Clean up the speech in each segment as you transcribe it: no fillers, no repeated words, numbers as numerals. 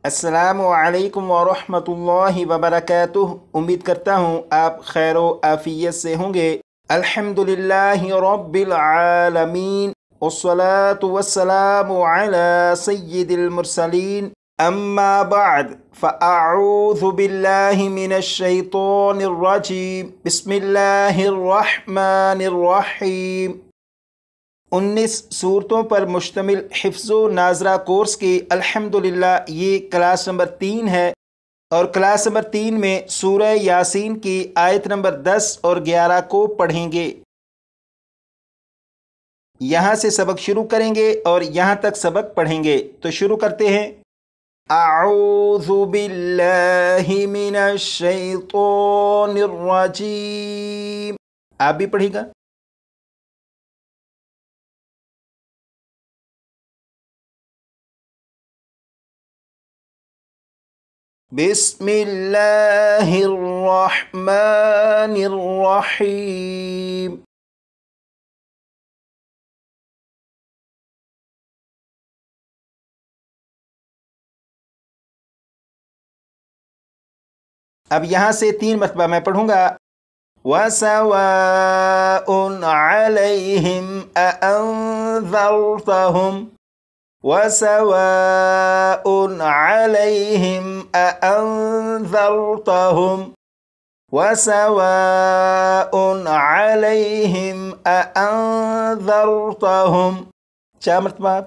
अस्सलामु अलैकुम वरहमतुल्लाहि वबरकातुह। उम्मीद करता हूँ आप खैर व आफियत से होंगे। अल्हम्दुलिल्लाहि रब्बिल आलमीन वस्सलातु वस्सलामु अला सय्यिदिल मुरसलीन अम्मा बाद फ़अऊज़ु बिल्लाहि मिनश शैतानिर रजीम बिस्मिल्लाहिर रहमानिर रहीम। 19 सूरतों पर मुश्तमिल हिफ्ज़ो नाज़रा कोर्स की अल्हम्दुलिल्लाह ये क्लास नंबर 3 है और क्लास नंबर 3 में सूरह यासीन की आयत नंबर 10 और 11 को पढ़ेंगे। यहाँ से सबक शुरू करेंगे और यहाँ तक सबक पढ़ेंगे। तो शुरू करते हैं। अऊज़ु बिल्लाहि मिनश शैतानिर रजीम। आप भी पढ़िएगा। बिस्मिल्लाहिर्रहमानिर्रहीम। अब यहाँ से 3 मरतबा मैं पढ़ूंगा। वसवाउन अलैहिम अअंज़रतहुम वसवाउन अलैहिम अअंज़रतहुम वसवाउन अलैहिम अअंज़रतहुम। 4 मरतबा।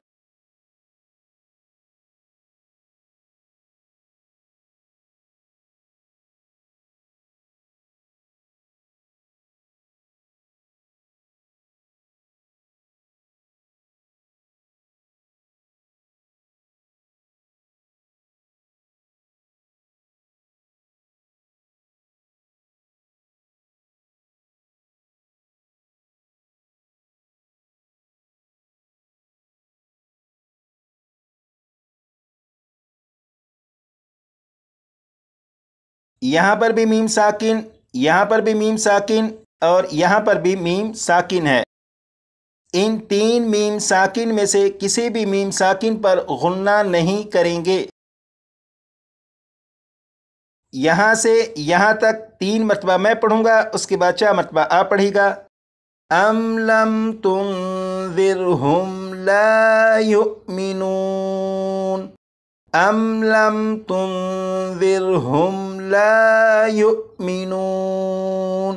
यहाँ पर भी मीम साकिन, यहाँ पर भी मीम साकिन और यहाँ पर भी मीम साकिन है। इन 3 मीम साकिन में से किसी भी मीम साकिन पर गुन्ना नहीं करेंगे। यहाँ से यहाँ तक 3 मरतबा मैं पढ़ूंगा, उसके बाद 4 मरतबा आप पढ़िएगा। अम लम तुनज़िरहुम ला युमिनून। अम लम तुनज़िरहुम ला युमिनून।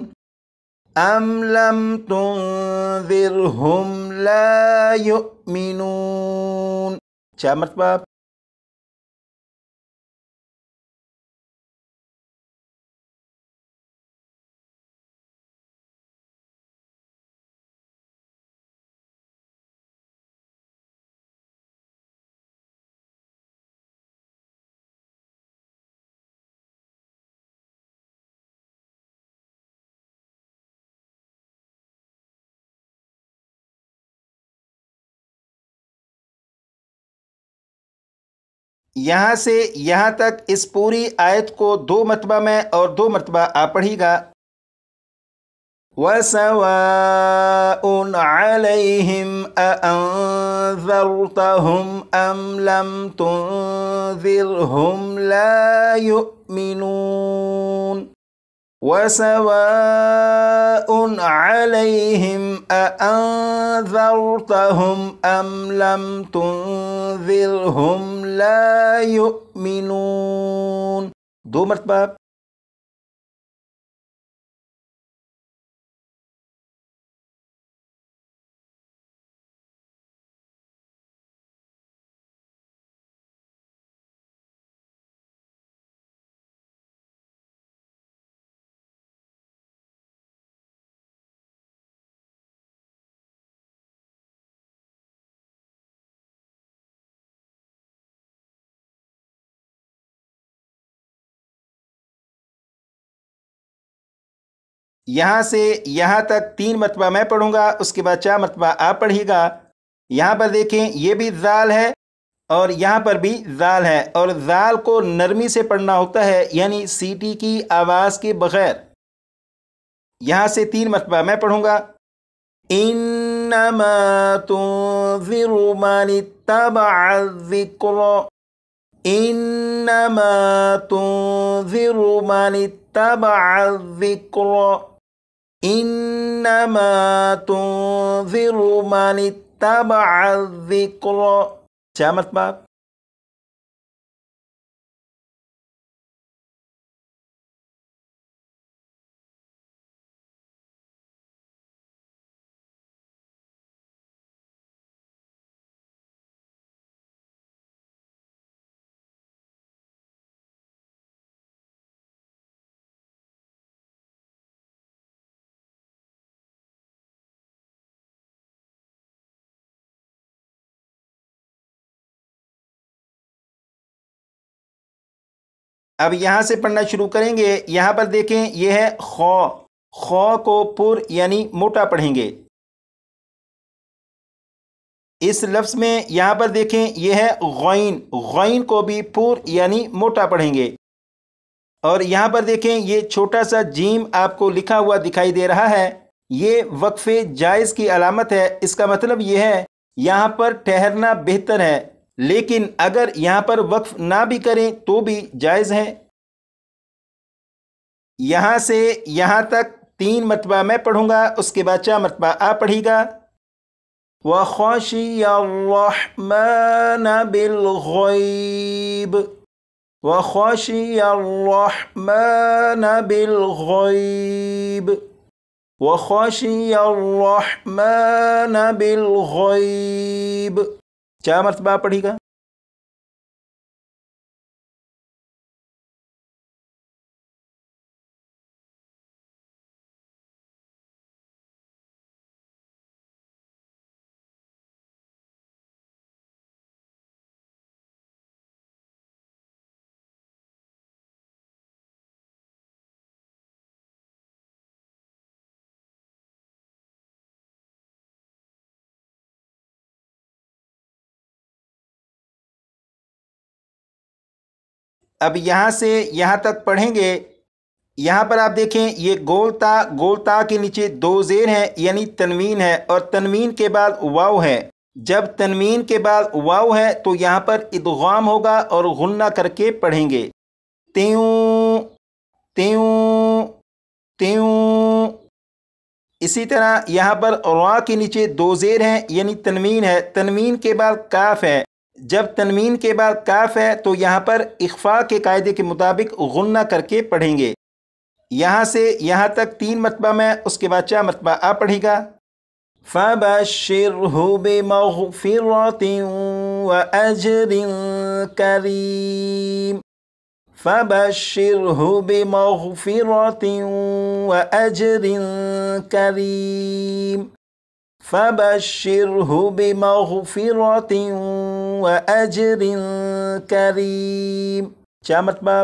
अम लम तुनज़िरहुम ला युमिनून। 4 मरतबा। यहाँ से यहाँ तक इस पूरी आयत को 2 मरतबा में और 2 मरतबा आप पढ़िएगा। वसवाउन अलैहिम अअंज़रतहुम अम लम तुनज़िरहुम ला युमिनून। वसवाउन अलैहिम अअंज़रतहुम अम लम तुनज़िरहुम ला युमिनून। 2 मरतबा। यहाँ से यहाँ तक 3 मरतबा मैं पढ़ूंगा, उसके बाद 4 मरतबा आप पढ़िएगा। यहाँ पर देखें, ये भी ज़ाल है और यहाँ पर भी ज़ाल है और ज़ाल को नरमी से पढ़ना होता है, यानी सीटी की आवाज़ के बग़ैर। यहाँ से 3 मरतबा मैं पढ़ूंगा। इन्नमा तुनज़िरु मन इत्तबअ ज़िक्र। इन्नमा तुन्ज़िरु मन इत्तबअ ज़िक्र। इन्नमा तुन्ज़िरु मन इत्तबअ ज़िक्र। क्या मतलब? अब यहाँ से पढ़ना शुरू करेंगे। यहाँ पर देखें, यह है खौ। खौ को पुर यानी मोटा पढ़ेंगे। इस लफ्ज़ में यहाँ पर देखें, यह है गैन। गैन को भी पुर यानी मोटा पढ़ेंगे। और यहाँ पर देखें, ये छोटा सा जीम आपको लिखा हुआ दिखाई दे रहा है। ये वक्फ़े जायज़ की अलामत है। इसका मतलब यह है यहाँ पर ठहरना बेहतर है, लेकिन अगर यहाँ पर वक्फ़ ना भी करें तो भी जायज़ है। यहाँ से यहाँ तक 3 मरतबा मैं पढ़ूंगा, उसके बाद 4 मरतबा आप पढ़िएगा। व खशियर्रहमान बिलगैब। व खशियर्रहमान बिलगैब। व खशियर्रहमान बिलगैब। 4 मरतबा पढ़िएगा। अब यहाँ से यहाँ तक पढ़ेंगे। यहाँ पर आप देखें, ये गोल ता के नीचे 2 ज़ेर हैं, यानी तनवीन है, और तनवीन के बाद वाव है। जब तनवीन के बाद वाव है तो यहाँ पर इदगाम होगा और गुन्ना करके पढ़ेंगे। त्यों त्यों त्यों। इसी तरह यहाँ पर रा के नीचे 2 ज़ेर हैं, यानी तनवीन है। तनवीन के बाद काफ है। जब तनवीन के बाद काफ है तो यहाँ पर इख्फा के कायदे के मुताबिक गुन्ना करके पढ़ेंगे। यहाँ से यहाँ तक 3 मरतबा मैं, उसके बाद 4 मरतबा आप पढ़ेगा। फबश्शिरहु बिमग़फ़िरतिन व अजरिन करीम। फबश्शिरहु बिमग़फ़िरतिन व अजरिन करीम। फबश्शिरहु बिमग़फ़िरतिन व अजरिन करीम। 4 मरतबा।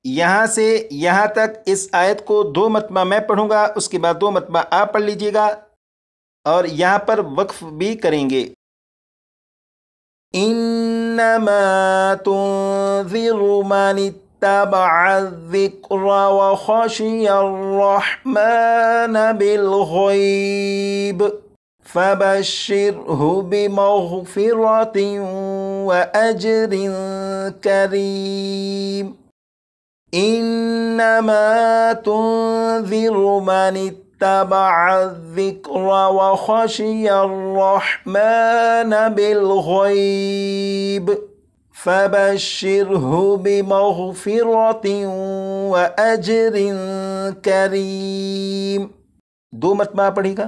यहाँ से यहाँ तक इस आयत को 2 मरतबा मैं पढ़ूंगा, उसके बाद 2 मरतबा आप पढ़ लीजिएगा, और यहाँ पर वक्फ भी करेंगे। इन्नमा तुन्ज़िरु मन इत्तबअ ज़िक्र व खशियर्रहमान बिलगैब। फबश्शिरहु बिमग़फ़िरतिन व अजरिन करीम। इन्नमा तुन्ज़िरु मन इत्तबअ ज़िक्र व खशियर्रहमान बिलगैब। फबश्शिरहु बिमग़फ़िरतिन व अजरिन करीम। 2 मरतबा पढ़ेगा।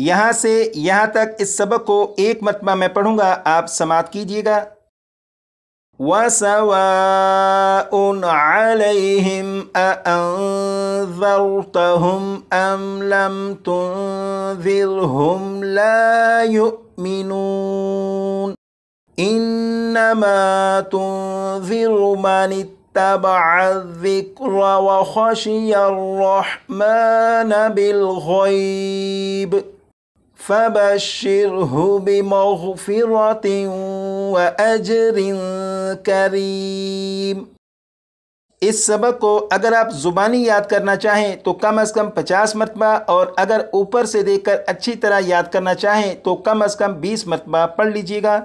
यहाँ से यहाँ तक इस सबक को एक मरतबा मैं पढ़ूँगा, आप समाअत कीजिएगा। वसवाउन अलैहिम अअंज़रतहुम अम लम तुनज़िरहुम ला युमिनून इन्नमा तुनज़िरु मन इत्तबअ व खशियर्रहमान बिलग़ैब फ़बश्शिरहु बिमग़फ़िरतिन व अज्रिन करीम। इस सबक को अगर आप ज़ुबानी याद करना चाहें तो कम अज़ कम 50 मरतबा, और अगर ऊपर से देखकर अच्छी तरह याद करना चाहें तो कम अज़ कम 20 मरतबा पढ़ लीजिएगा।